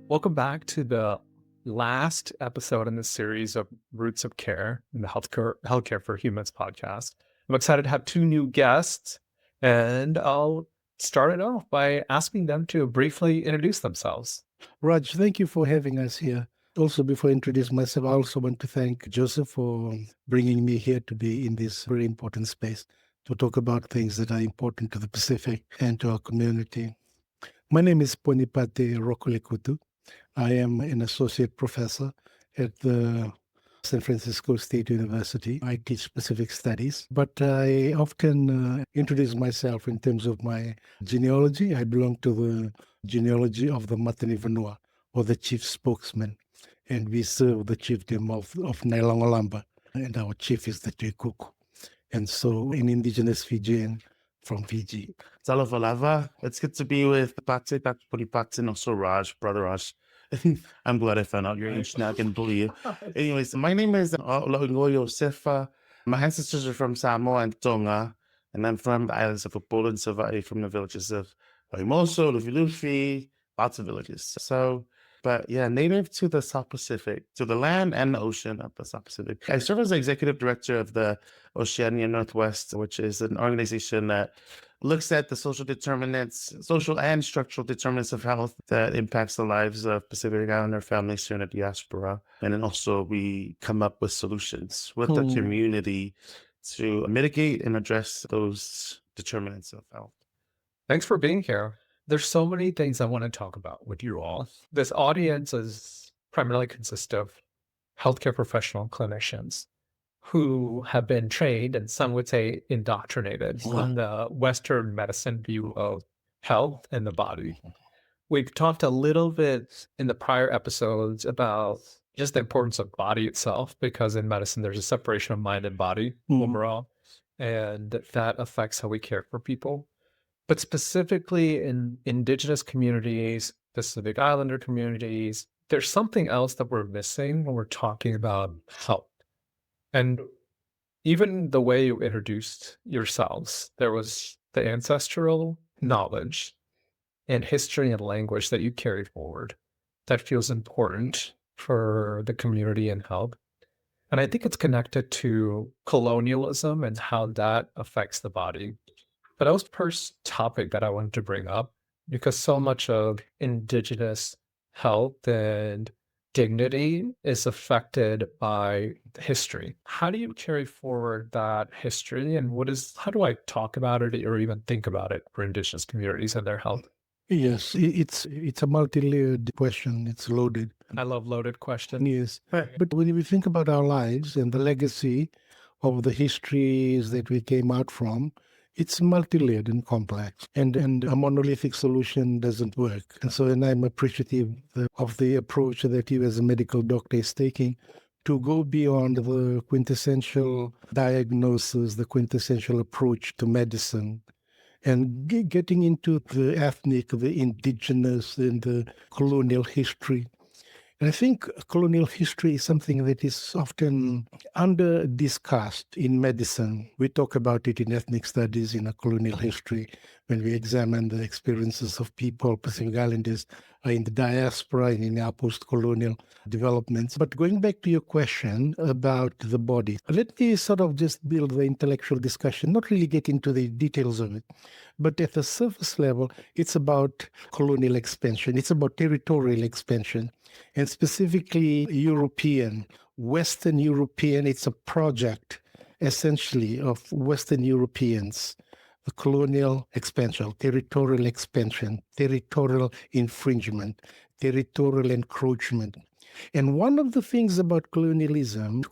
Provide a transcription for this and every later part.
Welcome back to the last episode in the series of Roots of Care in the Healthcare for Humans podcast. I'm excited to have two new guests, and I'll start it off by asking them to briefly introduce themselves. Raj, thank you for having us here. Also, before I introduce myself, I also want to thank Joseph for bringing me here to be in this very important space to talk about things that are important to the Pacific and to our community. My name is Ponipate Rokolekutu. I am an associate professor at the San Francisco State University. I teach Pacific studies, but I often introduce myself in terms of my genealogy. I belong to the genealogy of the Matani Vanua, or the chief spokesman, and we serve the chiefdom of Nailongolamba, and our chief is the Tuikuku. And so an indigenous Fijian from Fiji. Salavalava. It's good to be with Pate, Dr. Ponipate, and also Raj, brother Raj. I'm glad I found out your age now. I can bully you. Anyways, my name is Loingoyo Sefa. My ancestors are from Samoa and Tonga, and I'm from the islands of Upolu and Savaii, from the villages of Waimoso, Lufi, lots of villages. But yeah, native to the South Pacific, to the land and the ocean of the South Pacific. I serve as the executive director of the Oceania Northwest, which is an organization that looks at the social and structural determinants of health that impacts the lives of Pacific Islander families here in the diaspora. And then also we come up with solutions with the community to mitigate and address those determinants of health. Thanks for being here. There's so many things I want to talk about with you all. This audience is primarily consists of healthcare professional clinicians who have been trained, and some would say indoctrinated, on the Western medicine view of health and the body. We've talked a little bit in the prior episodes about just the importance of body itself, because in medicine, there's a separation of mind and body overall, and that affects how we care for people. But specifically in indigenous communities, Pacific Islander communities, there's something else that we're missing when we're talking about health. And even the way you introduced yourselves, there was the ancestral knowledge and history and language that you carried forward that feels important for the community and health. And I think it's connected to colonialism and how that affects the body. But that was the first topic that I wanted to bring up, because so much of Indigenous health and dignity is affected by history. How do you carry forward that history, and how do I talk about it or even think about it for Indigenous communities and their health? Yes, it's a multi-layered question. It's loaded. I love loaded questions. Yes. But when we think about our lives and the legacy of the histories that we came out from, it's multi-layered and complex, and a monolithic solution doesn't work. And I'm appreciative of the approach that you as a medical doctor is taking to go beyond the quintessential diagnosis, the quintessential approach to medicine, and getting into the ethnic, the indigenous, and the colonial history. And I think colonial history is something that is often under-discussed in medicine. We talk about it in ethnic studies, in a colonial history, when we examine the experiences of people, Pacific Islanders, in the diaspora and in our post-colonial developments. But going back to your question about the body, let me sort of just build the intellectual discussion, not really get into the details of it. But at the surface level, it's about colonial expansion. It's about territorial expansion, and specifically Western European. It's a project, essentially, of Western Europeans. The colonial expansion, territorial infringement, territorial encroachment. And one of the things about colonialism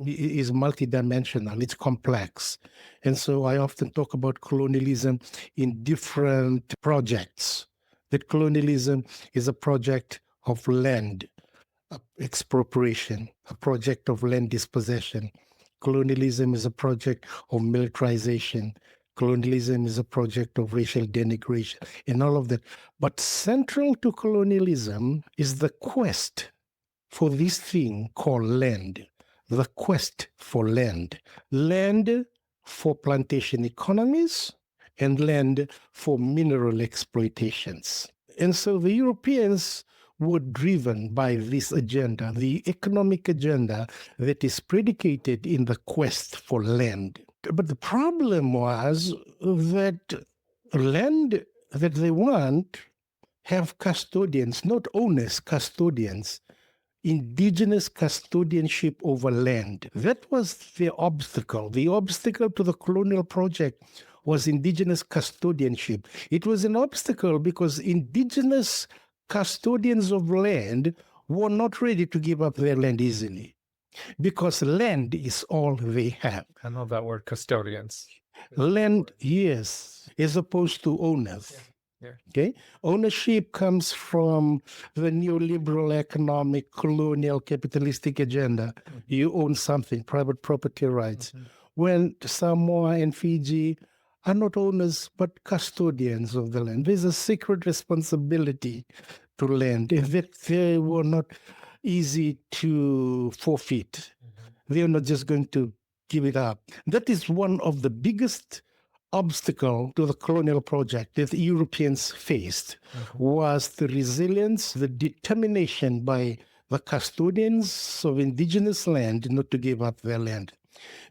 is multidimensional, it's complex. And so I often talk about colonialism in different projects. That colonialism is a project of land expropriation, a project of land dispossession. Colonialism is a project of militarization. Colonialism is a project of racial denigration and all of that. But central to colonialism is the quest for this thing called land, the quest for land. Land for plantation economies and land for mineral exploitations. And so the Europeans were driven by this agenda, the economic agenda that is predicated in the quest for land. But the problem was that land that they want have custodians, not owners, custodians. Indigenous custodianship over land. That was the obstacle. The obstacle to the colonial project was indigenous custodianship. It was an obstacle because indigenous custodians of land were not ready to give up their land easily, because land is all they have. I love that word, custodians. Land, yes, as opposed to owners. Yeah. Okay, ownership comes from the neoliberal economic colonial capitalistic agenda. You own something, private property rights. When Samoa and Fiji are not owners but custodians of the land, there's a secret responsibility to land that they were not easy to forfeit. They are not just going to give it up. That is one of the biggest obstacle to the colonial project that the Europeans faced, was the resilience, the determination by the custodians of indigenous land not to give up their land.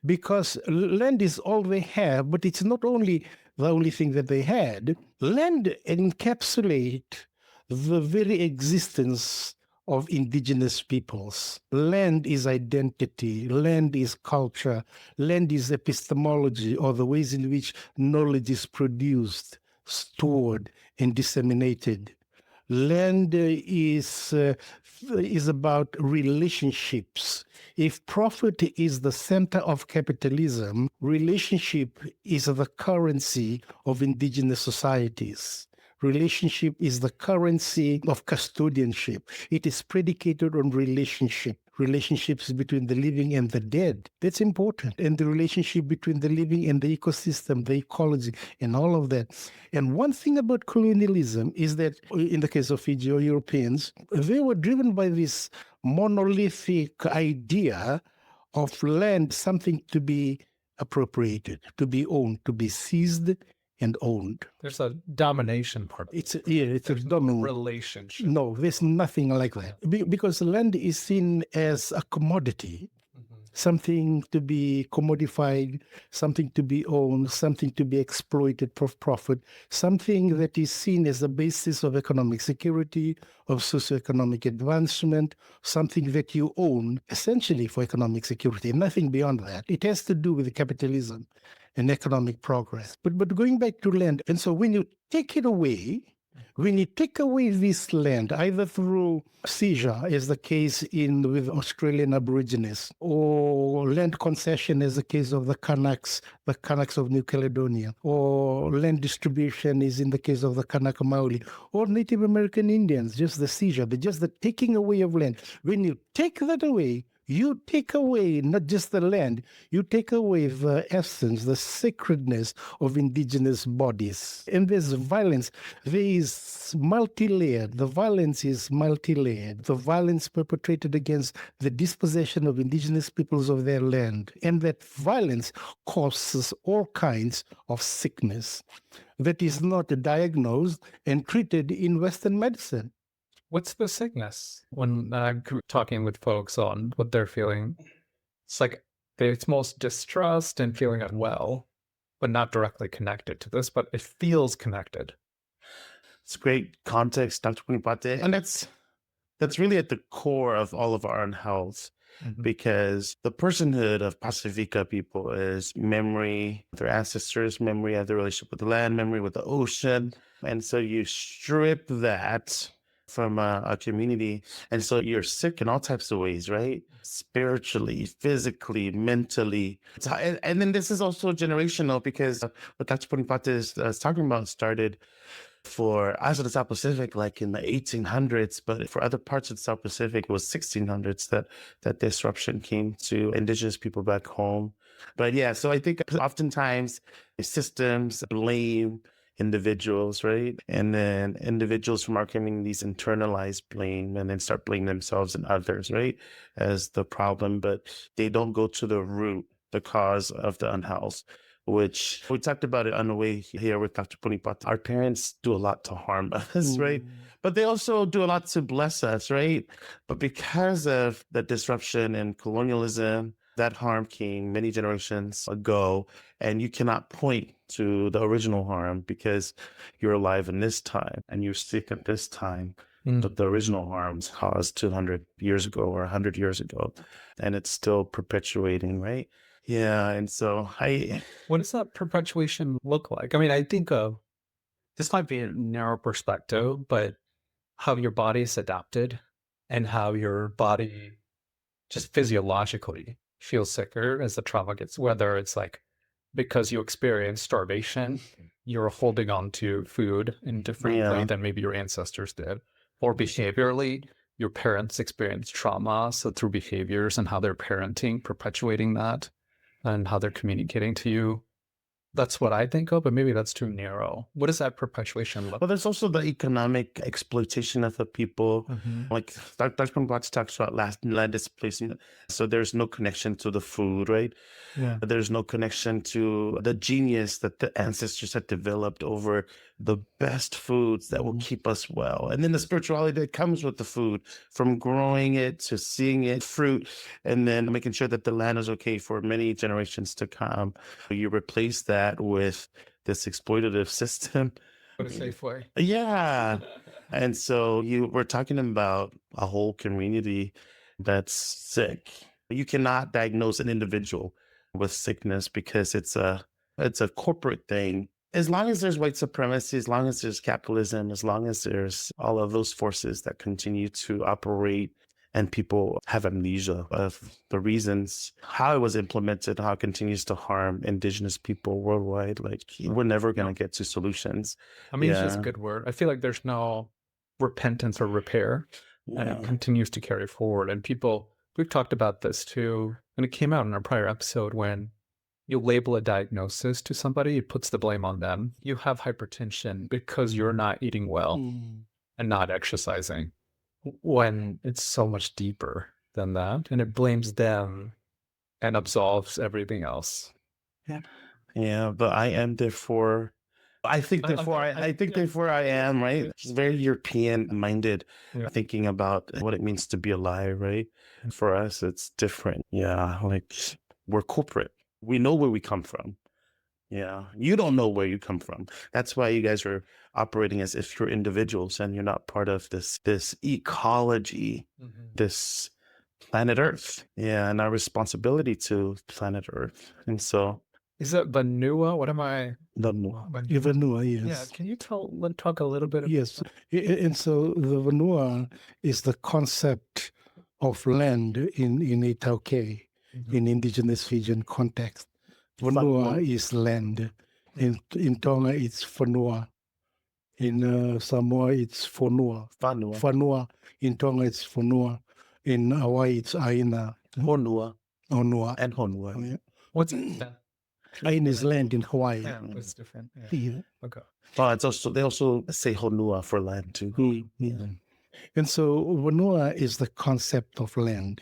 Because land is all they have, but it's not only the only thing that they had. Land encapsulates the very existence of indigenous peoples. Land is identity, land is culture, land is epistemology, or the ways in which knowledge is produced, stored, and disseminated. Land is about relationships. If profit is the center of capitalism, relationship is the currency of indigenous societies. Relationship is the currency of custodianship. It is predicated on relationship, relationships between the living and the dead. That's important. And the relationship between the living and the ecosystem, the ecology, and all of that. And one thing about colonialism is that, in the case of Fiji or Europeans, they were driven by this monolithic idea of land, something to be appropriated, to be owned, to be seized and owned. There's a domination part. It's a dominant relationship. No, there's nothing like that. Because land is seen as a commodity, something to be commodified, something to be owned, something to be exploited for profit, something that is seen as the basis of economic security, of socioeconomic advancement, something that you own essentially for economic security, nothing beyond that. It has to do with capitalism and economic progress. But going back to land, and so when you take it away, when you take away this land, either through seizure, as the case with Australian Aborigines, or land concession, as the case of the Kanaks of New Caledonia, or land distribution is in the case of the Kanaka Maoli, or Native American Indians, just the seizure, just the taking away of land. When you take that away, you take away not just the land, you take away the essence, the sacredness of indigenous bodies. And there's violence. There is multi-layered. The violence is multi-layered. The violence perpetrated against the dispossession of indigenous peoples of their land. And that violence causes all kinds of sickness that is not diagnosed and treated in Western medicine. What's the sickness? When I'm talking with folks on what they're feeling, it's like it's most distrust and feeling unwell, but not directly connected to this, but it feels connected. It's great context, Dr. Ponipate. And that's really at the core of all of our unhealth, because the personhood of Pacifica people is memory of their ancestors, memory of their relationship with the land, memory with the ocean. And so you strip that from a community, and so you're sick in all types of ways, right? Spiritually, physically, mentally. And then this is also generational, because what Dr. Ponipate is talking about started for us in the South Pacific, like in the 1800s, but for other parts of the South Pacific, it was 1600s that disruption came to indigenous people back home. But yeah, so I think oftentimes systems blame individuals, right? And then individuals from our community these internalized blame, and then start blaming themselves and others, right, as the problem, but they don't go to the root, the cause of the unhealth, which we talked about it on the way here with Dr. Ponipate. Our parents do a lot to harm us, right? but they also do a lot to bless us, right? But because of the disruption and colonialism, that harm came many generations ago, and you cannot point to the original harm because you're alive in this time and you're sick at this time. But the original harms caused 200 years ago or 100 years ago, and it's still perpetuating, right? Yeah, and so What does that perpetuation look like? I mean, I think of this might be a narrow perspective, but how your body is adapted and how your body just physiologically feels sicker as the trauma gets, whether it's like because you experience starvation, you're holding on to food in differently than maybe your ancestors did, or behaviorally, your parents experienced trauma. So through behaviors and how they're parenting, perpetuating that and how they're communicating to you. That's what I think of, but maybe that's too narrow. What does that perpetuation look Well, there's also the economic exploitation of the people. Like Dr. Ponipate talks about land displacement. So there's no connection to the food, right? Yeah. There's no connection to the genius that the ancestors had developed over the best foods that will keep us well. And then the spirituality that comes with the food, from growing it to seeing it fruit, and then making sure that the land is okay for many generations to come. You replace that with this exploitative system. What a safe way. Yeah. And so we're talking about a whole community that's sick. You cannot diagnose an individual with sickness because it's a corporate thing. As long as there's white supremacy, as long as there's capitalism, as long as there's all of those forces that continue to operate and people have amnesia of the reasons, how it was implemented, how it continues to harm indigenous people worldwide. Like, we're never going to get to solutions. I mean, it's just a good word. I feel like there's no repentance or repair, and it continues to carry forward. And we've talked about this too, and it came out in our prior episode when you label a diagnosis to somebody, it puts the blame on them. You have hypertension because you're not eating well and not exercising, when it's so much deeper than that, and it blames them and absolves everything else. Yeah, but I am therefore. I think therefore I am, right? It's very European minded, thinking about what it means to be alive, right? And for us, it's different. Yeah, like we're corporate. We know where we come from. Yeah, you don't know where you come from. That's why you guys are operating as if you're individuals and you're not part of this ecology, this planet Earth. Yeah, and our responsibility to planet Earth. And so, is it Vanua? What am I? Vanua, yes. Yeah, can you talk a little bit about Yes, and so the Vanua is the concept of land in Itauke, in indigenous Fijian context. Vanua is land. In Tonga, it's Fanua. In Samoa, it's Fonua. Fanua. In Tonga, it's Fonua. In Hawaii, it's Aina. Honua. Honua. And Honua. Yeah. what's that? Aina is land in Hawaii. Yeah, it's different. Yeah. Okay. Oh, they also say Honua for land too. Yeah. And so Vanua is the concept of land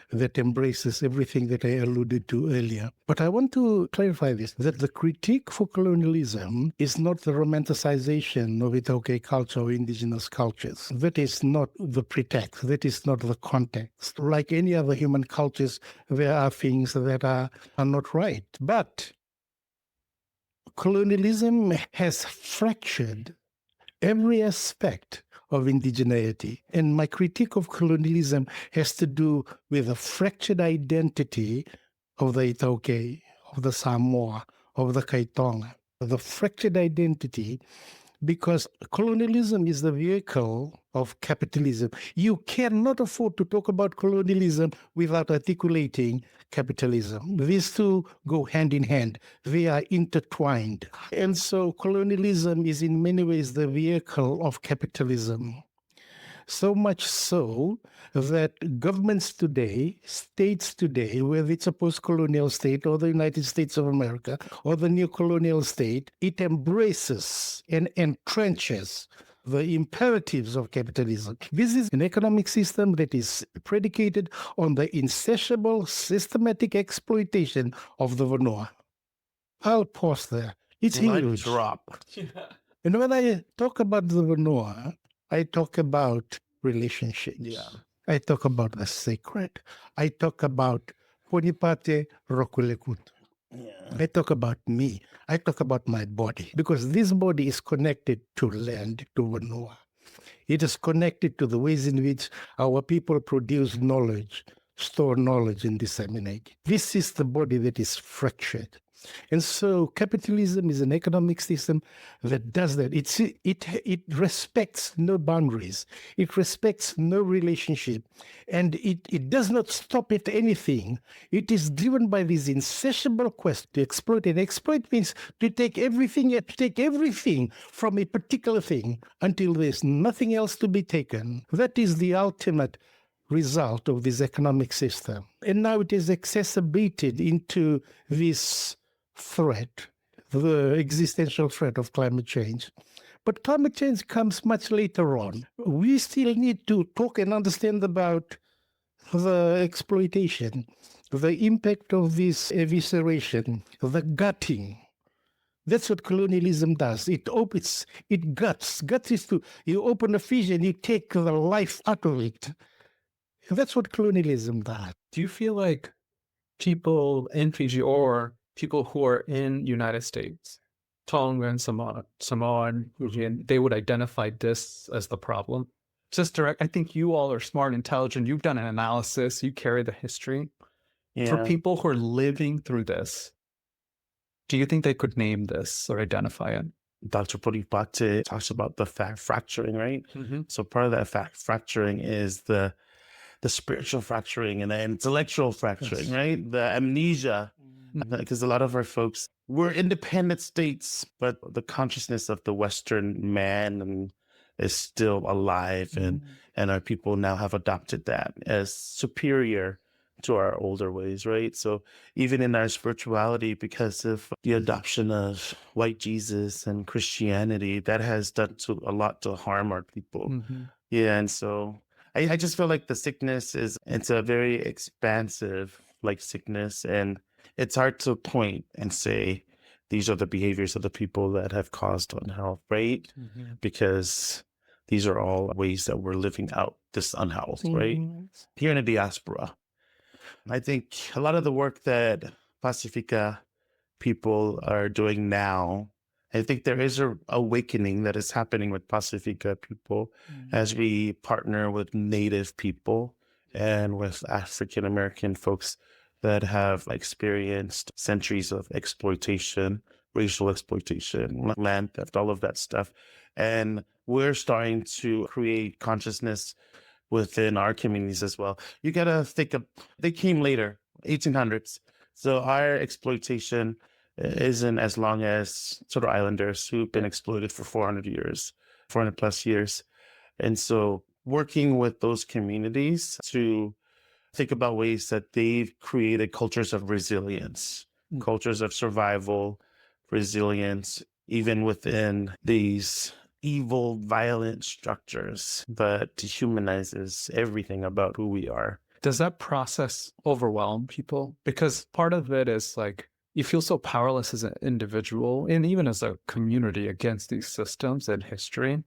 that embraces everything that I alluded to earlier. But I want to clarify this, that the critique for colonialism is not the romanticization of Itauke culture or indigenous cultures. That is not the pretext. That is not the context. Like any other human cultures, there are things that are not right. But colonialism has fractured every aspect of indigeneity. And my critique of colonialism has to do with the fractured identity of the Itauke, of the Samoa, of the Kaitonga. The fractured identity, because colonialism is the vehicle of capitalism. You cannot afford to talk about colonialism without articulating capitalism. These two go hand in hand. They are intertwined. And so colonialism is in many ways the vehicle of capitalism. So much so that governments today, states today, whether it's a post-colonial state or the United States of America or the new colonial state, it embraces and entrenches the imperatives of capitalism. This is an economic system that is predicated on the insatiable, systematic exploitation of the Vanua. I'll pause there. It's huge. Drop. And when I talk about the Vanua, I talk about relationships. Yeah. I talk about the sacred. I talk about Ponipate Rokolekutu. Yeah. I talk about me. I talk about my body, because this body is connected to land, to Vanua. It is connected to the ways in which our people produce knowledge, store knowledge, and disseminate. This is the body that is fractured. And so capitalism is an economic system that does that. It respects no boundaries. It respects no relationship. And it does not stop at anything. It is driven by this insatiable quest to exploit. And exploit means to take everything from a particular thing until there's nothing else to be taken. That is the ultimate result of this economic system. And now it is exacerbated into this threat, the existential threat of climate change. But climate change comes much later on. We still need to talk and understand about the exploitation, the impact of this evisceration, the gutting. That's what colonialism does. It guts. Guts is to, you open a fish and you take the life out of it. That's what colonialism does. Do you feel like people in Fiji or people who are in United States, Tongan, Samoan, Fijian, they would identify this as the problem? Just direct. I think you all are smart, intelligent. You've done an analysis. You carry the history. Yeah. For people who are living through this, do you think they could name this or identify it? Dr. Ponipate talks about the fracturing, right? Mm-hmm. So part of that fracturing is the spiritual fracturing and the intellectual fracturing, Yes. right? The amnesia, because a lot of our folks were independent states, but the consciousness of the Western man is still alive, and our people now have adopted that as superior to our older ways, right? So even in our spirituality, because of the adoption of white Jesus and Christianity, that has done a lot to harm our people. Mm-hmm. Yeah, and so I just feel like the sickness it's a very expansive sickness, and it's hard to point and say these are the behaviors of the people that have caused unhealth, right? Mm-hmm. Because these are all ways that we're living out this unhealth, right? Here in the diaspora, I think a lot of the work that Pacifica people are doing now, I think there is a awakening that is happening with Pacifica people as we partner with Native people and with African American folks that have experienced centuries of exploitation, racial exploitation, land theft, all of that stuff. And we're starting to create consciousness within our communities as well. You got to think of, they came later, 1800s. So our exploitation isn't as long as sort of islanders who've been exploited for 400 plus years. And so working with those communities to think about ways that they've created cultures of resilience, cultures of survival, resilience, even within these evil, violent structures that dehumanizes everything about who we are. Does that process overwhelm people? Because part of it is like, you feel so powerless as an individual and even as a community against these systems and history.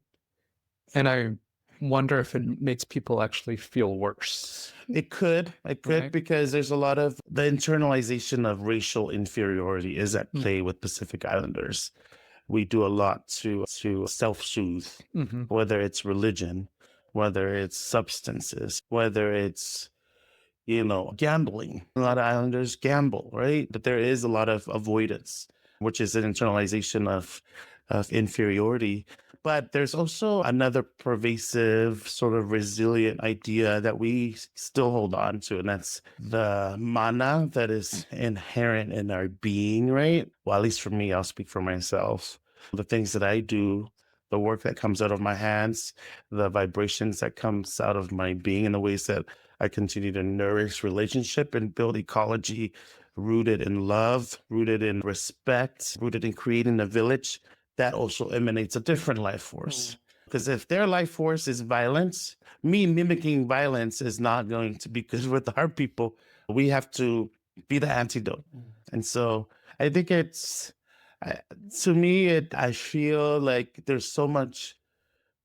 And I wonder if it makes people actually feel worse. It could, Right. because there's a lot of the internalization of racial inferiority is at play with Pacific Islanders. We do a lot to self-soothe, whether it's religion, whether it's substances, whether it's gambling. A lot of islanders gamble, right? But there is a lot of avoidance, which is an internalization of inferiority. But there's also another pervasive sort of resilient idea that we still hold on to, and that's the mana that is inherent in our being, right? Well, at least for me, I'll speak for myself. The things that I do, the work that comes out of my hands, the vibrations that comes out of my being, and the ways that I continue to nourish relationship and build ecology rooted in love, rooted in respect, rooted in creating a village, that also emanates a different life force. Because if their life force is violence, me mimicking violence is not going to be good with our people. We have to be the antidote. And so I think I feel like there's so much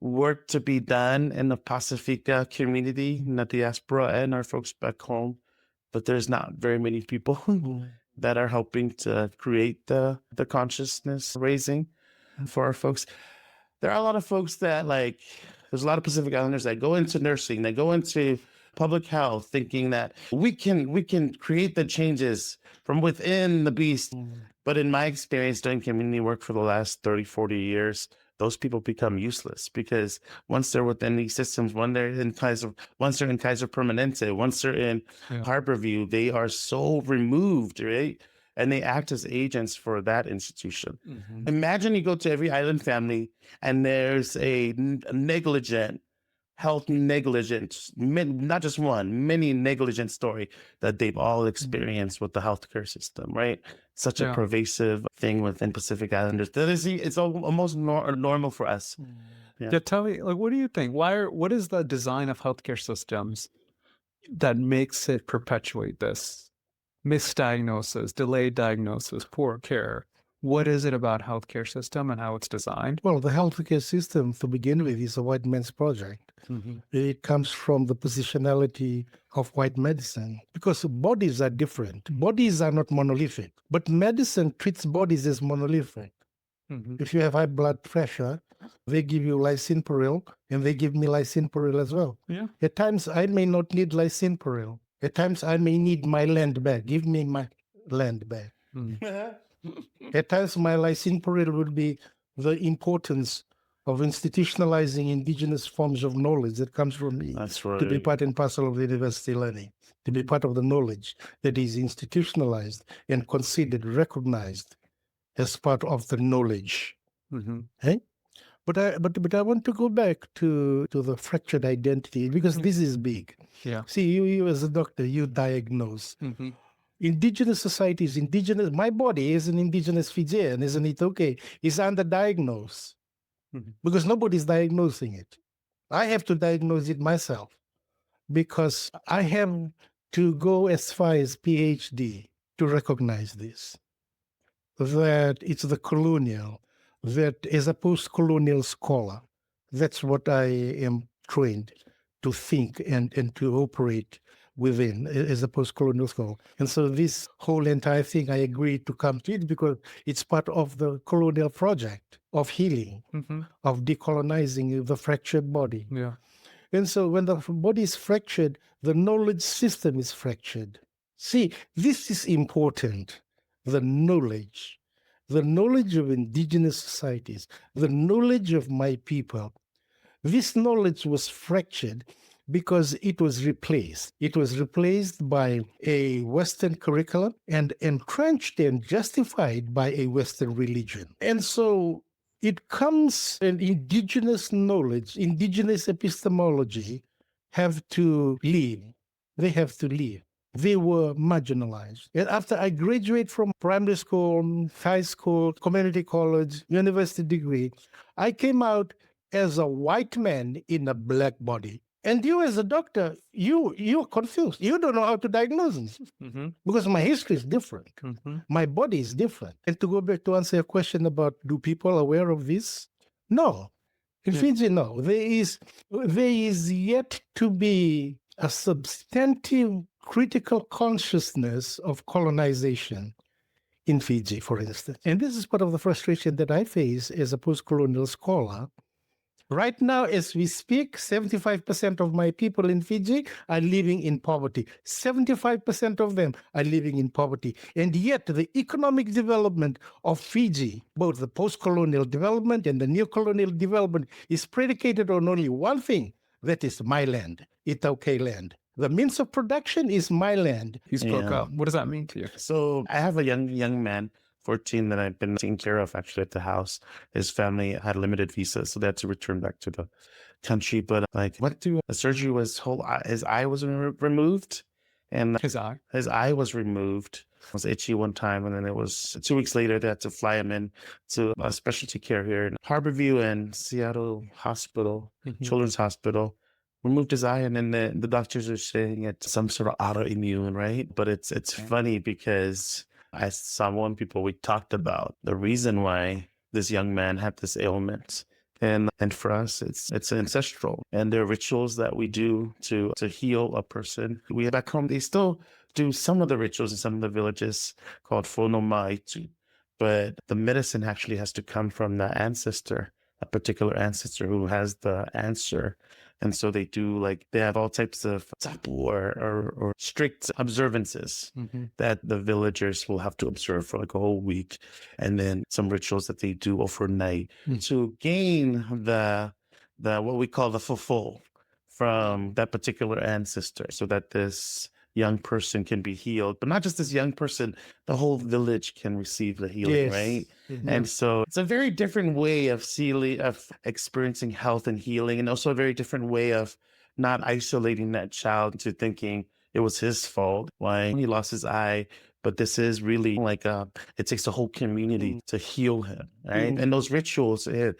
work to be done in the Pacifica community, in the diaspora, and our folks back home. But there's not very many people that are helping to create the consciousness raising for our folks. There are a lot of folks that there's a lot of Pacific Islanders that go into nursing, that go into public health, thinking that we can create the changes from within the beast. But in my experience doing community work for the last 30, 40 years, those people become useless because once they're within these systems, once they're in Kaiser Permanente, once they're in Harborview, they are so removed, right? And they act as agents for that institution. Imagine you go to every island family and there's a negligent, health negligence, not just one, many negligent story that they've all experienced with the healthcare system, right? Such a pervasive thing within Pacific Islanders. It's almost normal for us. Yeah, tell me, what do you think? What is the design of healthcare systems that makes it perpetuate this misdiagnosis, delayed diagnosis, poor care? What is it about healthcare system and how it's designed? Well, the healthcare system, to begin with, is a white man's project. It comes from the positionality of white medicine because bodies are different. Bodies are not monolithic, but medicine treats bodies as monolithic. If you have high blood pressure, they give you lisinopril, and they give me lisinopril as well. At times, I may not need lisinopril. At times, I may need my land back. Give me my land back. At times, my lisinopril would be the importance of institutionalizing indigenous forms of knowledge that comes from me. That's right. To be part and parcel of the university learning, to be part of the knowledge that is institutionalized and considered, recognized as part of the knowledge. Hey? But I want to go back to the fractured identity because this is big. See, you as a doctor, you diagnose. Indigenous societies, my body is an indigenous Fijian, isn't it? Okay, is underdiagnosed because nobody's diagnosing it. I have to diagnose it myself because I have to go as far as PhD to recognize this, that it's the colonial, that as a post-colonial scholar, that's what I am trained to think and to operate within as a post-colonial scholar. And so this whole entire thing, I agreed to come to it because it's part of the colonial project of healing, of decolonizing the fractured body. And so when the body is fractured, the knowledge system is fractured. See, this is important. The knowledge of indigenous societies, the knowledge of my people. This knowledge was fractured because it was replaced. It was replaced by a Western curriculum and entrenched and justified by a Western religion. And so it comes, and indigenous knowledge, indigenous epistemology have to leave. They have to leave. They were marginalized. And after I graduate from primary school, high school, community college, university degree, I came out as a white man in a black body. And you as a doctor, you're confused. You don't know how to diagnose this because my history is different. My body is different. And to go back to answer your question about do people aware of this? No. In Fiji, no. There is yet to be a substantive critical consciousness of colonization in Fiji, for instance. And this is part of the frustration that I face as a post-colonial scholar. Right now, as we speak, 75% of my people in Fiji are living in poverty. 75% of them are living in poverty. And yet the economic development of Fiji, both the post-colonial development and the neo-colonial development, is predicated on only one thing, that is my land, Itauke land. The means of production is my land. You spoke up. What does that mean to you? So I have a young man, 14, that I've been taking care of actually at the house. His family had limited visas, so they had to return back to the country. But went through a surgery, his eye was removed, and His eye was removed. It was itchy one time, and then it was 2 weeks later they had to fly him in to a specialty care here in Harborview and Seattle Hospital, Children's Hospital. Removed his eye, and then the doctors are saying it's some sort of autoimmune, right? But it's funny because as Samoan people, we talked about the reason why this young man had this ailment And for us, it's ancestral. And there are rituals that we do to heal a person. We back home, they still do some of the rituals in some of the villages called fonomaitu. But the medicine actually has to come from the ancestor, a particular ancestor who has the answer. And so they have all types of tapu or strict observances that the villagers will have to observe for like a whole week. And then some rituals that they do overnight to gain the what we call the fofo from that particular ancestor, so that this young person can be healed. But not just this young person, the whole village can receive the healing, right? And so it's a very different way of experiencing health and healing, and also a very different way of not isolating that child into thinking it was his fault, why he lost his eye. But this is really like it takes a whole community to heal him, right? And those rituals, it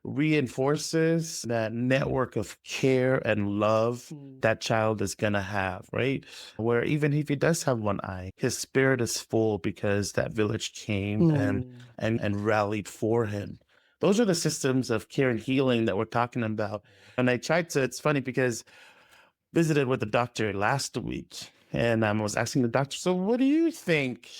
reinforces that network of care and love that child is going to have, right? Where even if he does have one eye, his spirit is full because that village came and rallied for him. Those are the systems of care and healing that we're talking about. And it's funny because I visited with the doctor last week. And I was asking the doctor, so what do you think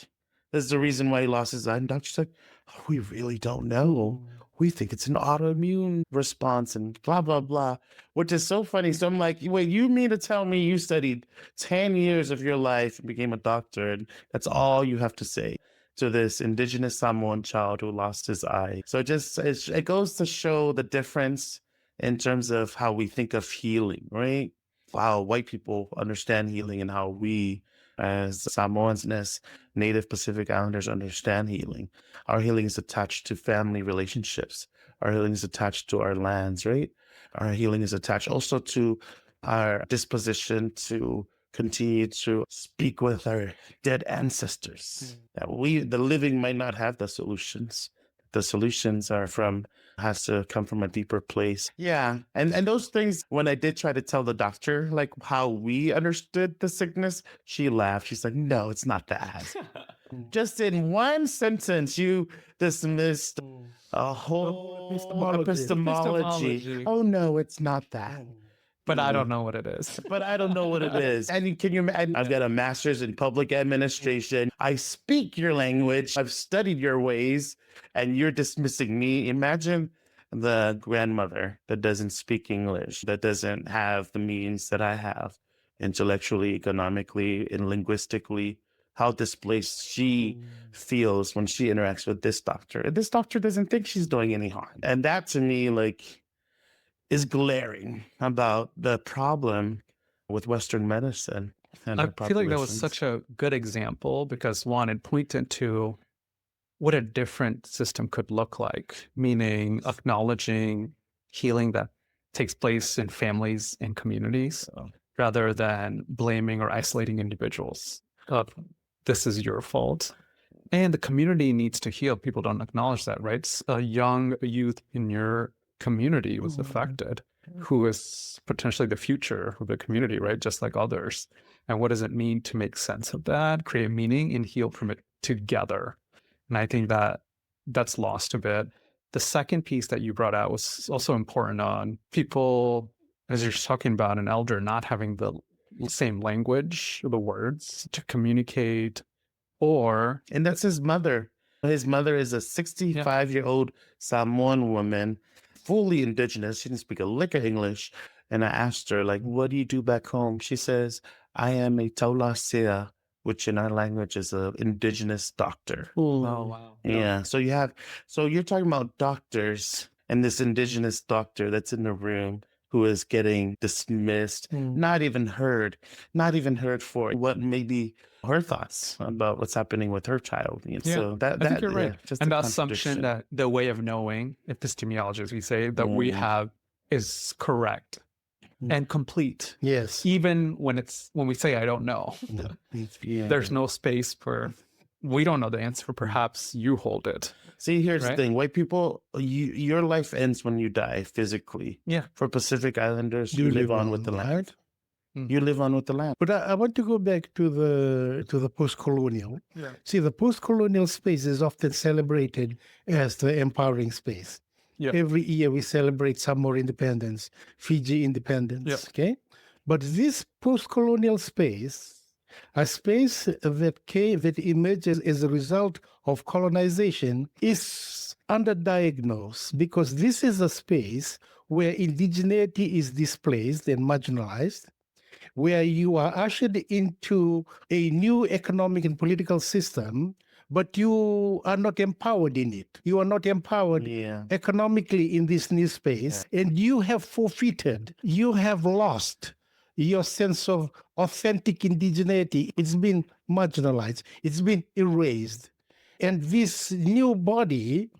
is the reason why he lost his eye? And the doctor's like, oh, we really don't know. We think it's an autoimmune response and blah, blah, blah, which is so funny. So I'm like, wait, you mean to tell me you studied 10 years of your life and became a doctor, and that's all you have to say to this indigenous Samoan child who lost his eye? So it goes to show the difference in terms of how we think of healing, right? How white people understand healing and how we as Samoans and as Native Pacific Islanders understand healing. Our healing is attached to family relationships. Our healing is attached to our lands, right? Our healing is attached also to our disposition to continue to speak with our dead ancestors. That the living, might not have the solutions. The solutions has to come from a deeper place. Yeah. And those things, when I did try to tell the doctor, like how we understood the sickness, she laughed. She's like, no, it's not that. Just in one sentence, you dismissed a whole epistemology. Oh, no, it's not that. But I don't know what it is. But I don't know what it is. And can you imagine? I've got a master's in public administration. I speak your language. I've studied your ways, and you're dismissing me. Imagine the grandmother that doesn't speak English, that doesn't have the means that I have intellectually, economically, and linguistically, how displaced she feels when she interacts with this doctor. And this doctor doesn't think she's doing any harm. And that to me, is glaring about the problem with Western medicine. And I feel like that was such a good example because, one, it pointed to what a different system could look like, meaning acknowledging healing that takes place in families and communities rather than blaming or isolating individuals. This is your fault. And the community needs to heal. People don't acknowledge that, right? A young youth in your community was affected, who is potentially the future of the community, right? Just like others. And what does it mean to make sense of that, create meaning, and heal from it together? And I think that that's lost a bit. The second piece that you brought out was also important on people, as you're talking about an elder not having the same language, the words to communicate, and that's his mother. His mother is a 65-year-old Samoan woman, fully indigenous. She didn't speak a lick of English. And I asked her, what do you do back home? She says, I am a taulāsea, which in our language is an indigenous doctor. Oh, wow. Yeah. So you're talking about doctors and this indigenous doctor that's in the room who is getting dismissed, not even heard for what may be her thoughts about what's happening with her child. And so I think you're right. And the assumption that the way of knowing, epistemology, as we say, that we have is correct and complete. Yes. Even when we say, I don't know, there's no space for, we don't know the answer. Perhaps you hold it. See, here's the thing. White people, your life ends when you die physically. Yeah. For Pacific Islanders, you live on with the land. You live on with the land. But I want to go back to the post-colonial. Yeah. See, the post-colonial space is often celebrated as the empowering space. Yeah. Every year we celebrate Samoan independence, Fiji independence. Yeah. Okay, but this post-colonial space, a space that emerges as a result of colonization, is underdiagnosed because this is a space where indigeneity is displaced and marginalized, where you are ushered into a new economic and political system, but you are not empowered in it. You are not empowered economically in this new space, and you have forfeited, you have lost your sense of authentic indigeneity. It's been marginalized, it's been erased. And this new body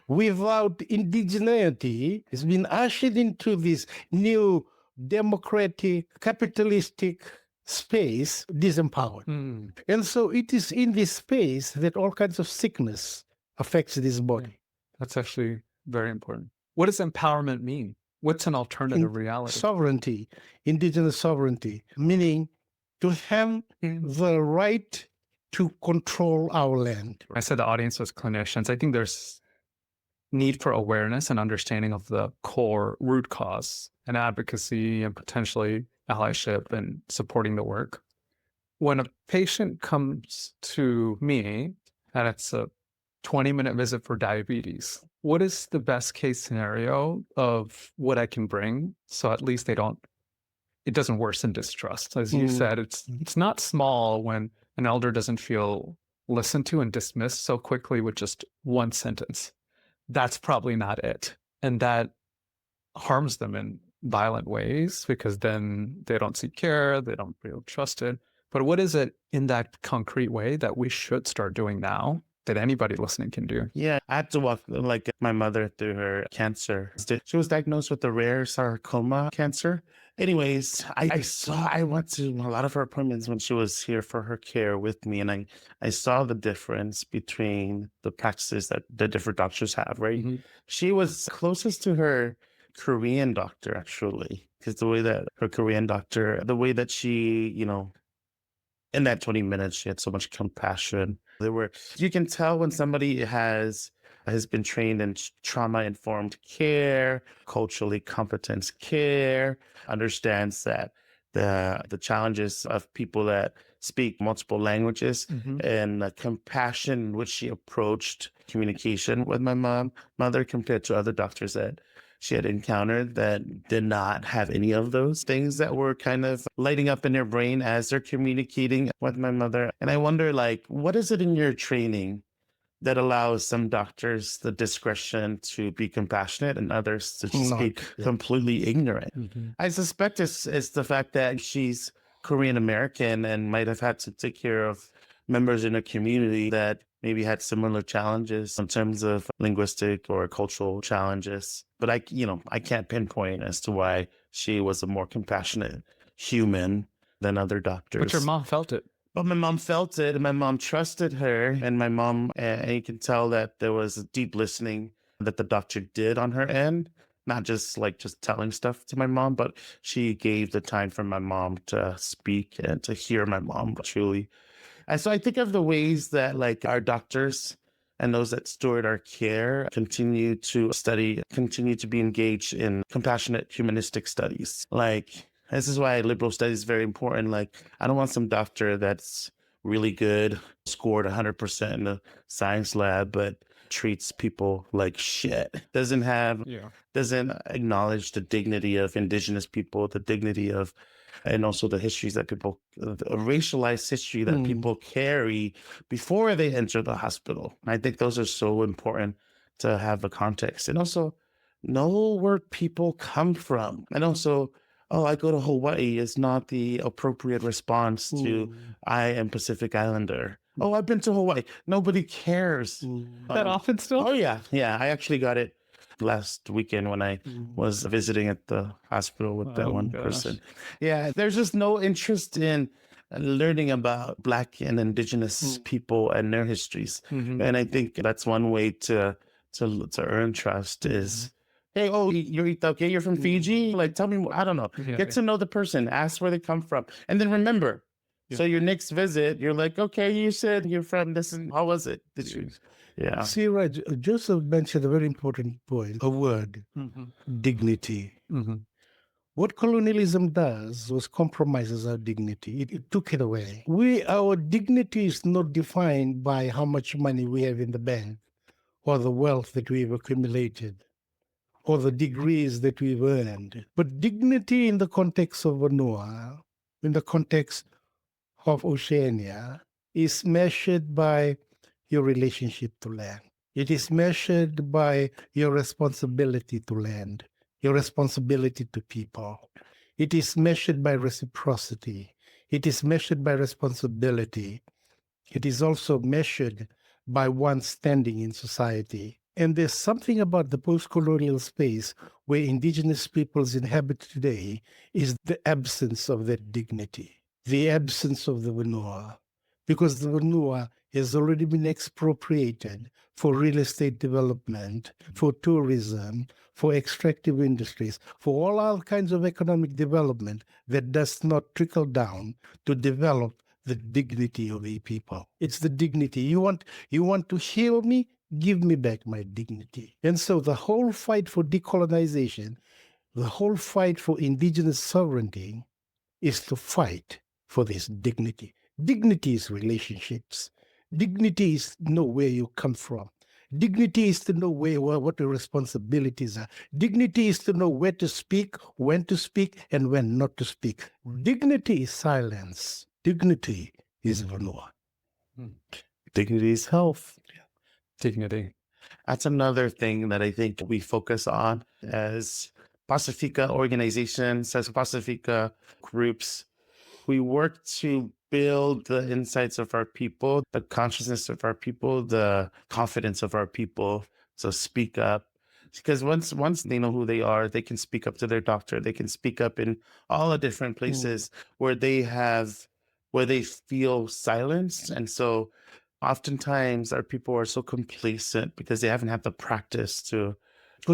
without indigeneity has been ushered into this new democratic, capitalistic space, disempowered. And so it is in this space that all kinds of sickness affects this body. That's actually very important. What does empowerment mean? What's an alternative reality? Sovereignty, indigenous sovereignty, meaning to have the right to control our land. I said the audience was clinicians. I think there's need for awareness and understanding of the core root cause and advocacy and potentially allyship and supporting the work. When a patient comes to me and it's a 20-minute visit for diabetes, what is the best case scenario of what I can bring so at least it doesn't worsen distrust? As you said, it's not small when an elder doesn't feel listened to and dismissed so quickly with just one sentence. That's probably not it. And that harms them in violent ways because then they don't seek care, they don't feel trusted. But what is it in that concrete way that we should start doing now that anybody listening can do? Yeah, I had to walk like my mother through her cancer. She was diagnosed with a rare sarcoma cancer. Anyways, I went to a lot of her appointments when she was here for her care with me, and I saw the difference between the practices that the different doctors have, right? She was closest to her Korean doctor, actually, because the way that her Korean doctor, the way that she, in that 20 minutes, she had so much compassion. You can tell when somebody has been trained in trauma-informed care, culturally competent care, understands that the challenges of people that speak multiple languages and the compassion in which she approached communication with my mother compared to other doctors that she had encountered that did not have any of those things that were kind of lighting up in their brain as they're communicating with my mother. And I wonder, what is it in your training that allows some doctors the discretion to be compassionate and others to just be completely ignorant? I suspect it's the fact that she's Korean American and might have had to take care of members in a community that maybe had similar challenges in terms of linguistic or cultural challenges. But I can't pinpoint as to why she was a more compassionate human than other doctors. But your mom felt it. But my mom felt it, and my mom trusted her, and my mom, and you can tell that there was a deep listening that the doctor did on her end, not just telling stuff to my mom, but she gave the time for my mom to speak and to hear my mom truly. And so I think of the ways that our doctors and those that steward our care continue to study, continue to be engaged in compassionate humanistic studies. This is why liberal studies is very important. I don't want some doctor that's really good, scored 100% in the science lab, but treats people like shit. Doesn't acknowledge the dignity of indigenous people, the dignity of, and also the histories that people, a racialized history that people carry before they enter the hospital. And I think those are so important to have a context, and also know where people come from, and also, I go to Hawaii is not the appropriate response to I am Pacific Islander. I've been to Hawaii. Nobody cares. That often still? Oh, yeah. Yeah, I actually got it last weekend when I was visiting at the hospital with that one person. Yeah, there's just no interest in learning about Black and Indigenous people and their histories. And I think that's one way to earn trust is, hey, you're okay? You're from Fiji? Tell me more. I don't know. Get to know the person. Ask where they come from. And then remember. So your next visit, you're like, okay, you said you're from this. And how was it? Yeah. See, Raj, Joseph mentioned a very important point, a word, dignity. What colonialism does was compromises our dignity. It took it away. Our dignity is not defined by how much money we have in the bank or the wealth that we've accumulated or the degrees that we've earned. But dignity in the context of Vanua, in the context of Oceania, is measured by your relationship to land. It is measured by your responsibility to land, your responsibility to people. It is measured by reciprocity. It is measured by responsibility. It is also measured by one's standing in society. And there's something about the post-colonial space where indigenous peoples inhabit today is the absence of that dignity, the absence of the Vanua, because the Vanua has already been expropriated for real estate development, for tourism, for extractive industries, for all kinds of economic development that does not trickle down to develop the dignity of a people. It's the dignity. You want to heal me? Give me back my dignity. And so the whole fight for decolonization, the whole fight for indigenous sovereignty is to fight for this dignity. Dignity is relationships. Dignity is to know where you come from. Dignity is to know what your responsibilities are. Dignity is to know where to speak, when to speak, and when not to speak. Dignity is silence. Dignity is Vanua. Dignity is health. Dignity. That's another thing that I think we focus on as Pacifica organizations, as Pacifica groups. We work to build the insights of our people, the consciousness of our people, the confidence of our people. So speak up. Because once they know who they are, they can speak up to their doctor. They can speak up in all the different places where they feel silenced. And so oftentimes our people are so complacent because they haven't had the practice to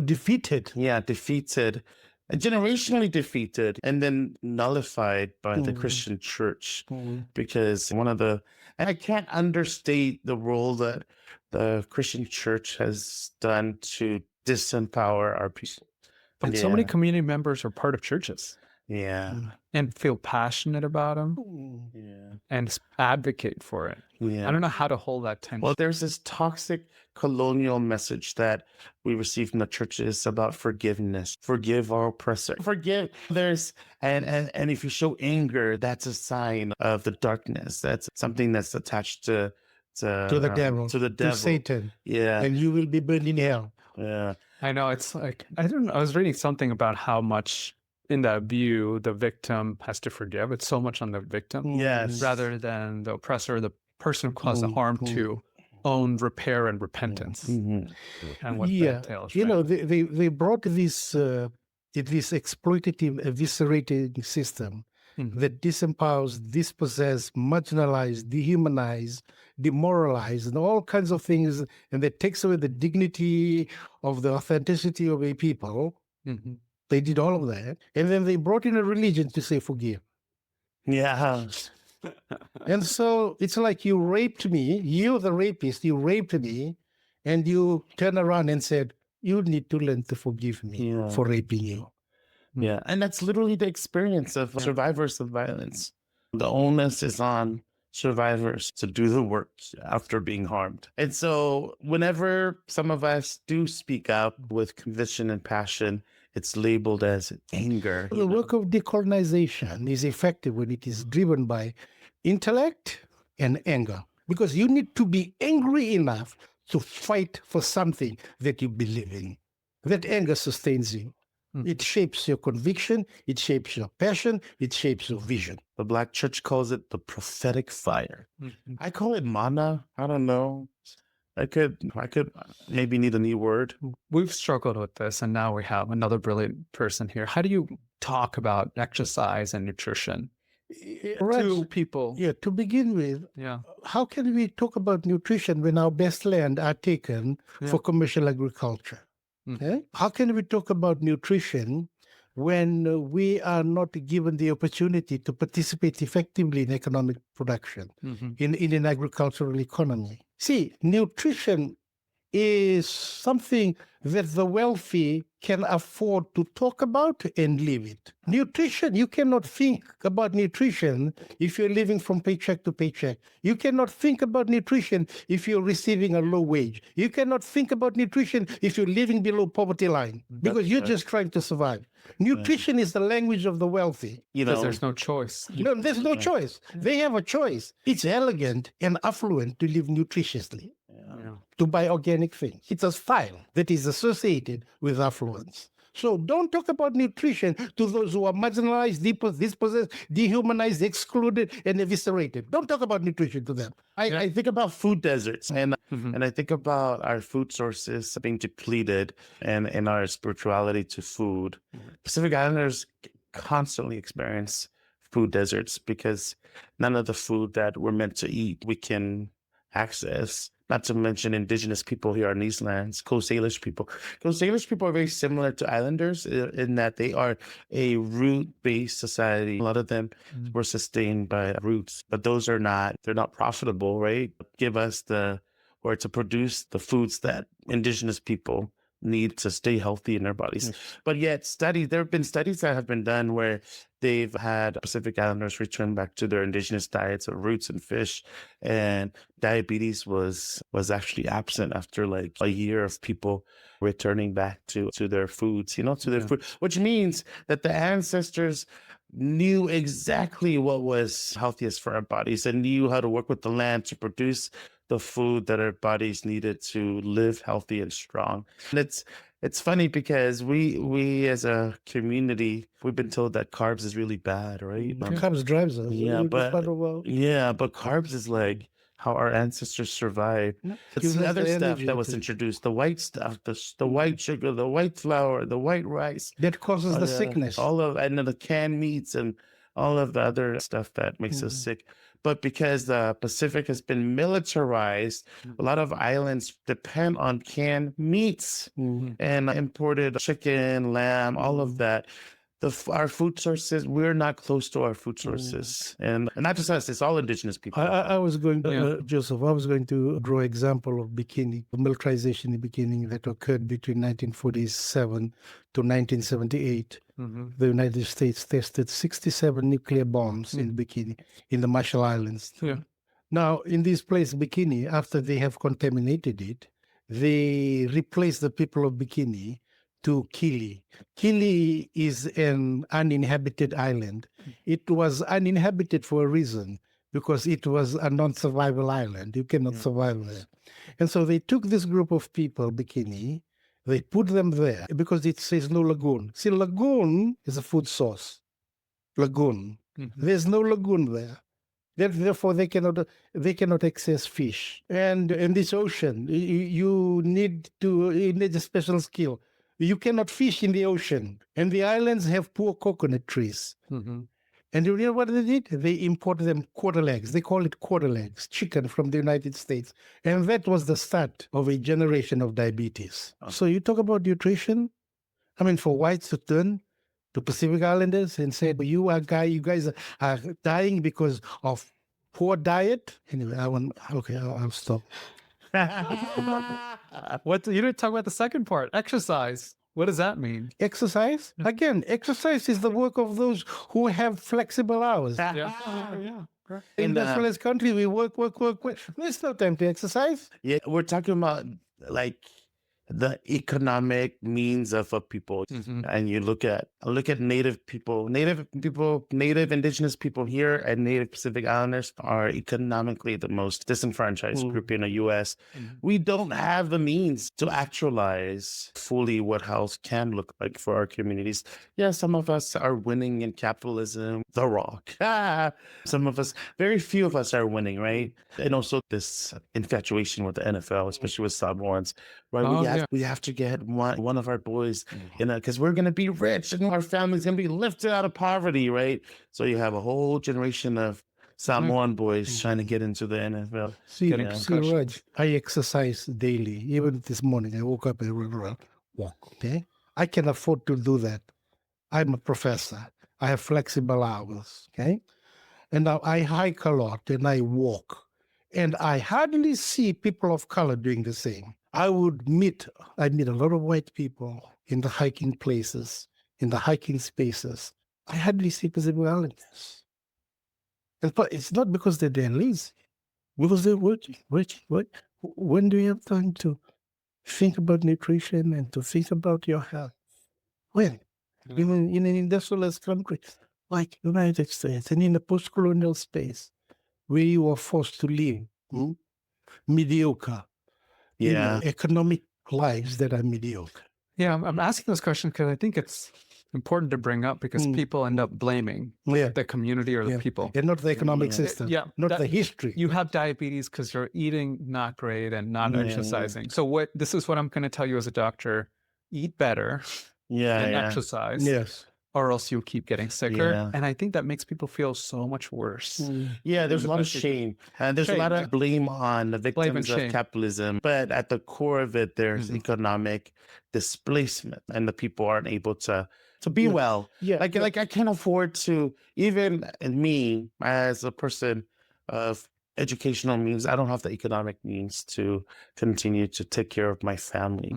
defeated. Yeah, defeated. And generationally defeated and then nullified by the Christian church. Because and I can't understate the role that the Christian church has done to disempower our people. And so many community members are part of churches. Yeah. And feel passionate about them and advocate for it. Yeah. I don't know how to hold that tension. Well, there's this toxic colonial message that we receive from the churches about forgiveness. Forgive our oppressor. Forgive. And if you show anger, that's a sign of the darkness. That's something that's attached to the devil, to Satan. Yeah. And you will be burned in hell. Yeah. I know. It's like, I was reading something about how much in that view the victim has to forgive. It's so much on the victim. Yes. Rather than the oppressor, the person who caused the harm to own repair and repentance. And what that entails. You know, they brought this exploitative, eviscerating system that disempowers, dispossess, marginalize, dehumanize, demoralize, and all kinds of things, and that takes away the dignity of the authenticity of a people. They did all of that. And then they brought in a religion to say, forgive. Yeah. And so it's like you raped me, you the rapist, you raped me, and you turn around and said, you need to learn to forgive me for raping you. Yeah. And that's literally the experience of survivors of violence. The onus is on survivors to do the work after being harmed. And so whenever some of us do speak out with conviction and passion, it's labeled as anger. The work of decolonization is effective when it is driven by intellect and anger, because you need to be angry enough to fight for something that you believe in. That anger sustains you. It shapes your conviction, it shapes your passion, it shapes your vision. The Black church calls it the prophetic fire. I call it mana. I don't know. I could maybe need a new word. We've struggled with this, and now we have another brilliant person here. How do you talk about exercise and nutrition to people? Yeah, to begin with, how can we talk about nutrition when our best land are taken for commercial agriculture? How can we talk about nutrition when we are not given the opportunity to participate effectively in economic production, in an agricultural economy? See, nutrition is something that the wealthy can afford to talk about and live it. Nutrition, you cannot think about nutrition if you're living from paycheck to paycheck. You cannot think about nutrition if you're receiving a low wage. You cannot think about nutrition if you're living below poverty line because you're just trying to survive. Nutrition is the language of the wealthy. Because there's no choice. No, there's no choice. They have a choice. It's elegant and affluent to live nutritiously, to buy organic things. It's a style that is associated with affluence. So don't talk about nutrition to those who are marginalized, dispossessed, dehumanized, excluded, and eviscerated. Don't talk about nutrition to them. I think about food deserts and I think about our food sources being depleted and our spirituality to food. Pacific Islanders constantly experience food deserts because none of the food that we're meant to eat we can access. Not to mention indigenous people here on these lands, Coast Salish people. Coast Salish people are very similar to islanders in that they are a root-based society. A lot of them were sustained by roots, but those are not, they're not profitable, right? Give us or to produce the foods that indigenous people need to stay healthy in their bodies. But yet there have been studies that have been done where they've had Pacific Islanders return back to their indigenous diets of roots and fish, and diabetes was actually absent after like a year of people returning back to their foods, to their food, which means that the ancestors knew exactly what was healthiest for our bodies and knew how to work with the land to produce the food that our bodies needed to live healthy and strong. And it's funny because we as a community, we've been told that carbs is really bad, right? Carbs drives us. But carbs is like how our ancestors survived. It's the other stuff that was introduced, the white stuff, the white sugar, the white flour, the white rice. That causes the sickness. And then the canned meats and all of the other stuff that makes us sick. But because the Pacific has been militarized, a lot of islands depend on canned meats and imported chicken, lamb, all of that. Our food sources, we're not close to our food sources. And not just us, it's all indigenous people. I was going to, Joseph, I was going to draw example of Bikini, the militarization in Bikini that occurred between 1947 to 1978. The United States tested 67 nuclear bombs in Bikini, in the Marshall Islands. Now, in this place, Bikini, after they have contaminated it, they replaced the people of Bikini to Kili. Kili is an uninhabited island. It was uninhabited for a reason, because it was a non-survival island. You cannot survive there. And so they took this group of people, Bikini, they put them there because it says no lagoon. See, lagoon is a food source. Lagoon. There's no lagoon there. Therefore, they cannot access fish. And in this ocean, you need a special skill. You cannot fish in the ocean. And the islands have poor coconut trees. And you know what they did? They imported them quarter legs. They call it quarter legs, chicken from the United States. And that was the start of a generation of diabetes. So you talk about nutrition. I mean, for whites to turn to Pacific Islanders and say, you guys are dying because of poor diet. Anyway, I'll stop. What you didn't talk about the second part, exercise. What does that mean? Exercise? Again, exercise is the work of those who have flexible hours. In this country, we work. There's no time to exercise. Yeah, we're talking about like the economic means of a people. And you look at native people, native indigenous people here and native Pacific Islanders are economically the most disenfranchised group in the U.S. We don't have the means to actualize fully what health can look like for our communities. Yeah, some of us are winning in capitalism, the rock. Some of us, very few of us are winning, right? And also this infatuation with the NFL, especially with Samoans, right? We have to get one of our boys, because we're going to be rich and our family's going to be lifted out of poverty, right? So you have a whole generation of Samoan boys trying to get into the NFL. See, Raj, I exercise daily. Even this morning, I woke up and walk. Okay, I can afford to do that. I'm a professor. I have flexible hours. Okay, and now I hike a lot and I walk, and I hardly see people of color doing the same. I meet a lot of white people in the hiking places, in the hiking spaces. I hardly see physical wellness. But it's not because they're lazy, because they're working. When do you have time to think about nutrition and to think about your health? When? Even in an industrialized country like the United States and in a post-colonial space where you are forced to live mediocre, economic lives that are mediocre. Yeah, I'm asking this question because I think it's important to bring up because people end up blaming the community or the people. And not the economic system. Not the history. You have diabetes because you're eating not great and not exercising. So this is what I'm going to tell you as a doctor: eat better and exercise. Yes. Or else you'll keep getting sicker. And I think that makes people feel so much worse. Yeah, there's a lot of shame. And there's a lot of blame on the victims of capitalism. But at the core of it, there's economic displacement. And the people aren't able to be well. Like I can't afford to, even me as a person of educational means, I don't have the economic means to continue to take care of my family.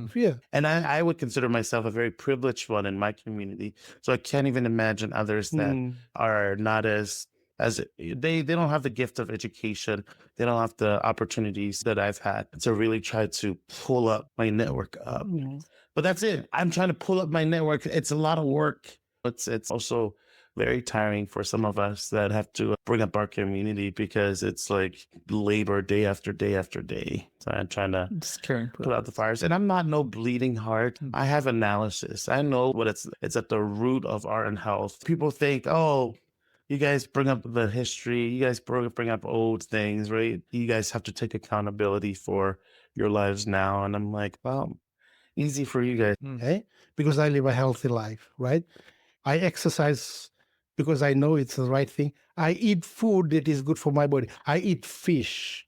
And I would consider myself a very privileged one in my community. So I can't even imagine others that are not as they don't have the gift of education. They don't have the opportunities that I've had to really try to pull up my network up. But that's it. I'm trying to pull up my network. It's a lot of work. It's also very tiring for some of us that have to bring up our community because it's like labor day after day after day. So I'm trying to put out the fires. And I'm not no bleeding heart. I have analysis. I know what it's at the root of our unhealth. People think, oh, you guys bring up the history. You guys bring up old things, right? You guys have to take accountability for your lives now. And I'm like, well, easy for you guys. Okay? Because I live a healthy life, right? I exercise because I know it's the right thing. I eat food that is good for my body. I eat fish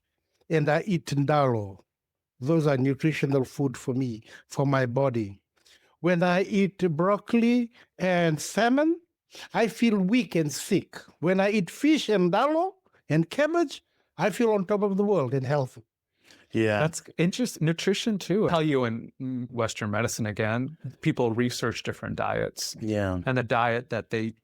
and I eat ndalo. Those are nutritional food for me, for my body. When I eat broccoli and salmon, I feel weak and sick. When I eat fish and ndalo and cabbage, I feel on top of the world and healthy. Yeah. That's interesting. Nutrition too. I tell you in Western medicine, again, people research different diets. Yeah. And the diet that they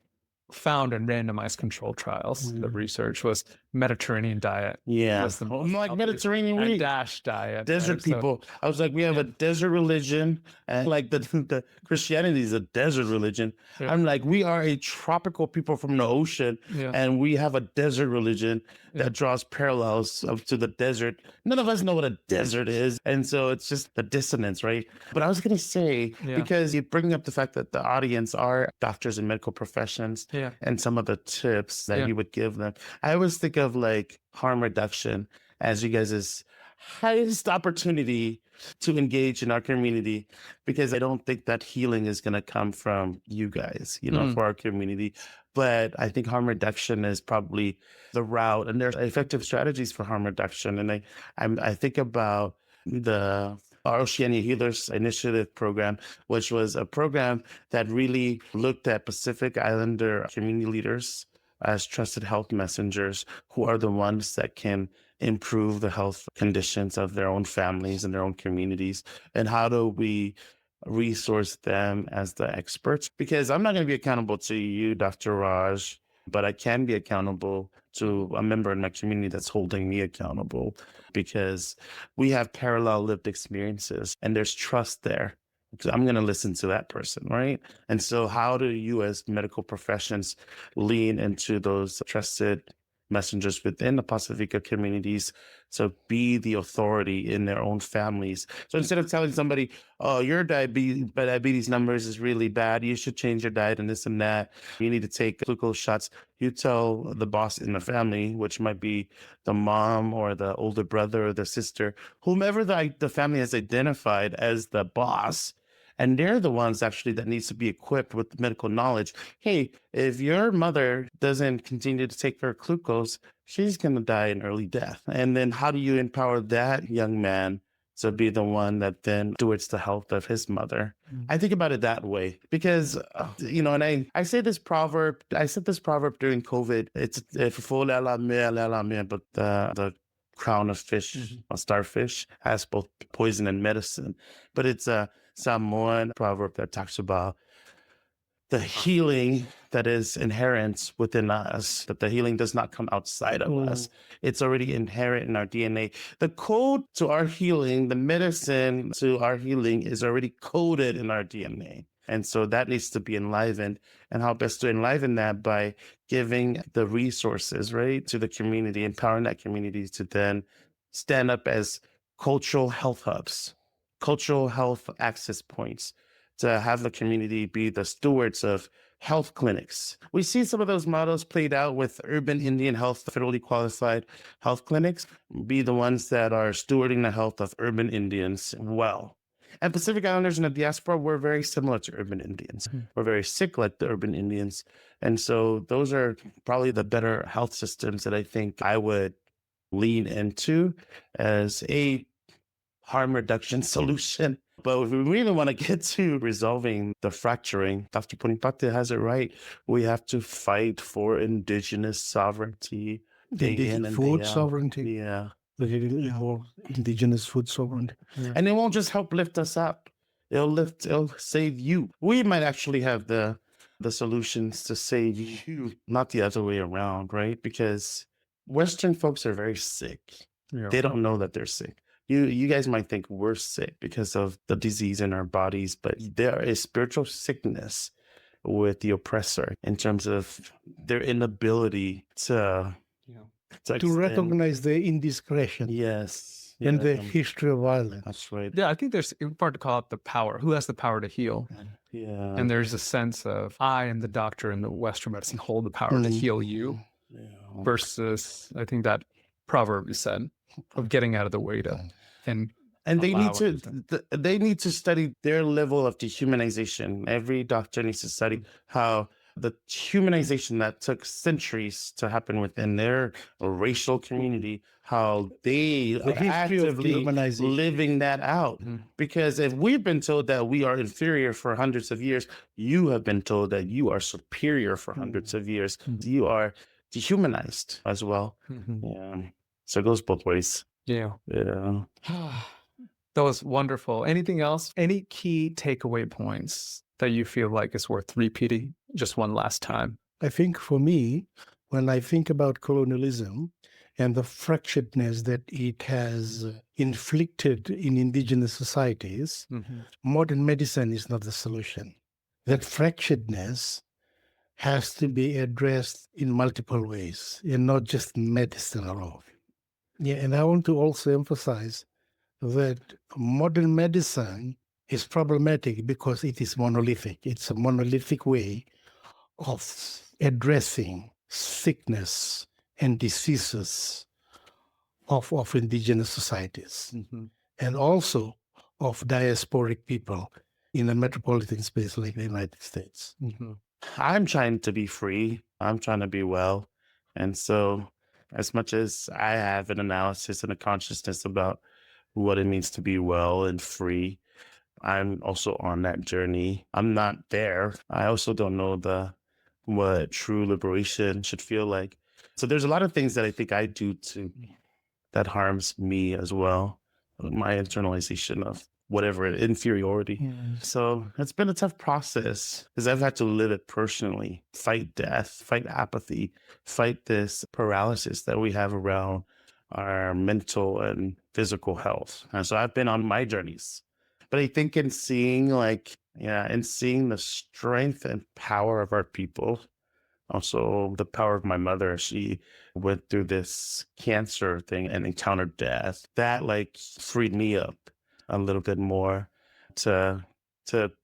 found in randomized controlled trials, the research was Mediterranean diet. Yeah. Was the most like Mediterranean week. DASH diet. Desert people. So, I was like, we have a desert religion, and like the Christianity is a desert religion. I'm like, we are a tropical people from the ocean, and we have a desert religion that draws parallels to the desert. None of us know what a desert is. And so it's just the dissonance, right? But I was going to say, because you bring up the fact that the audience are doctors and medical professions and some of the tips that you would give them. I always think of like harm reduction as you guys' highest opportunity to engage in our community, because I don't think that healing is going to come from you guys, for our community. But I think harm reduction is probably the route, and there's effective strategies for harm reduction. And I think about our Oceania Healers Initiative program, which was a program that really looked at Pacific Islander community leaders as trusted health messengers, who are the ones that can improve the health conditions of their own families and their own communities. And how do we resource them as the experts? Because I'm not going to be accountable to you, Dr. Raj, but I can be accountable to a member in my community that's holding me accountable, because we have parallel lived experiences and there's trust there. So I'm going to listen to that person, right? And so how do you as medical professions lean into those trusted messengers within the Pacifica communities to be the authority in their own families? So instead of telling somebody, oh, your diabetes numbers is really bad, you should change your diet and this and that, you need to take glucose shots, you tell the boss in the family, which might be the mom or the older brother or the sister, whomever the family has identified as the boss. And they're the ones actually that needs to be equipped with medical knowledge. Hey, if your mother doesn't continue to take her glucose, she's going to die an early death. And then how do you empower that young man to be the one that then stewards the health of his mother? I think about it that way because, and I say this proverb, I said this proverb during COVID. It's fofo alamea, but the crown of fish, a starfish, has both poison and medicine. But it's a Samoan proverb that talks about the healing that is inherent within us, that the healing does not come outside of us. It's already inherent in our DNA. The code to our healing, the medicine to our healing is already coded in our DNA. And so that needs to be enlivened. And how best to enliven that? By giving the resources, right, to the community, empowering that community to then stand up as cultural health hubs, cultural health access points, to have the community be the stewards of health clinics. We see some of those models played out with urban Indian health, federally qualified health clinics, be the ones that are stewarding the health of urban Indians well. And Pacific Islanders in the diaspora, we're very similar to urban Indians. We're very sick like the urban Indians. And so those are probably the better health systems that I think I would lean into as a harm reduction solution. But if we really want to get to resolving the fracturing, Dr. Ponipate has it right. We have to fight for indigenous sovereignty. Food sovereignty. Yeah. Indigenous food sovereignty. Yeah. And it won't just help lift us up. It'll save you. We might actually have the solutions to save you, not the other way around, right? Because Western folks are very sick. Yeah. They don't know that they're sick. You guys might think we're sick because of the disease in our bodies, but there is spiritual sickness with the oppressor in terms of their inability to recognize the indiscretion. Yes. And the history of violence. That's right. Yeah, I think there's important to call out the power. Who has the power to heal? Yeah. And there's a sense of I and the doctor in the Western medicine hold the power to heal you versus, I think that proverb you said, of getting out of the way to and they need to study their level of dehumanization. Every doctor needs to study how the humanization that took centuries to happen within their racial community, how they are actively living that out. Because if we've been told that we are inferior for hundreds of years, you have been told that you are superior for hundreds of years. You are dehumanized as well. Yeah. So it goes both ways. Yeah. Yeah. That was wonderful. Anything else? Any key takeaway points that you feel like is worth repeating just one last time? I think for me, when I think about colonialism and the fracturedness that it has inflicted in indigenous societies, modern medicine is not the solution. That fracturedness has to be addressed in multiple ways and not just medicine alone. Yeah, and I want to also emphasize that modern medicine is problematic because it is monolithic. It's a monolithic way of addressing sickness and diseases of indigenous societies and also of diasporic people in a metropolitan space like the United States. I'm trying to be free. I'm trying to be well. And so as much as I have an analysis and a consciousness about what it means to be well and free, I'm also on that journey. I'm not there. I also don't know what true liberation should feel like. So there's a lot of things that I think I do that harms me as well. My internalization of whatever inferiority. So it's been a tough process because I've had to live it personally, fight death, fight apathy, fight this paralysis that we have around our mental and physical health. And so I've been on my journeys. But I think in seeing the strength and power of our people, also the power of my mother, she went through this cancer thing and encountered death. That freed me up a little bit more to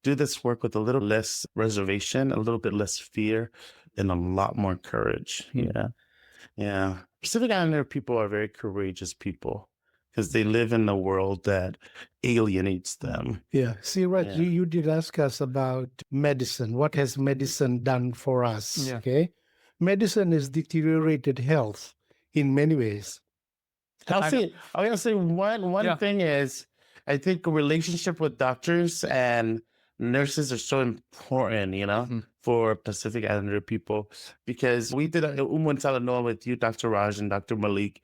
do this work with a little less reservation, a little bit less fear, and a lot more courage. Yeah. Pacific Islander people are very courageous people because they live in a world that alienates them. Yeah. See, Raj, you did ask us about medicine. What has medicine done for us? Yeah. Okay. Medicine has deteriorated health in many ways. I'll say one thing is, I think a relationship with doctors and nurses are so important, for Pacific Islander people, because we did a Talanoa with you, Dr. Raj and Dr. Malik.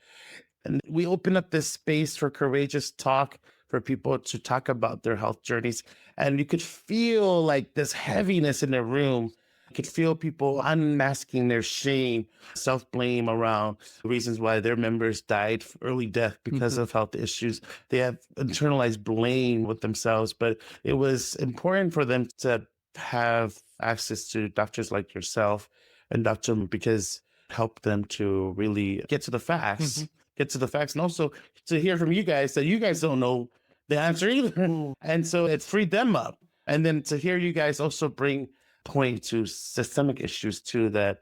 And we open up this space for courageous talk, for people to talk about their health journeys. And you could feel like this heaviness in the room. You could feel people unmasking their shame, self-blame around reasons why their members died early death because of health issues. They have internalized blame with themselves, but it was important for them to have access to doctors like yourself and Dr. because help them to really get to the facts, and also to hear from you guys that you guys don't know the answer either. And so it freed them up. And then to hear you guys also bring point to systemic issues too that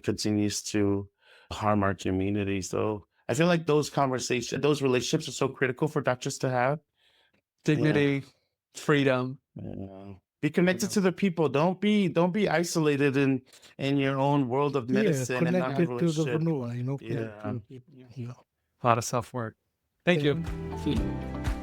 continues to harm our community. So I feel like those conversations, those relationships are so critical for doctors to have. Dignity, freedom. Yeah. Be connected to the people. Don't be isolated in your own world of medicine and not have a connected to the relationship. vanilla, Yeah. Yeah. A lot of self-work. Thank you. you.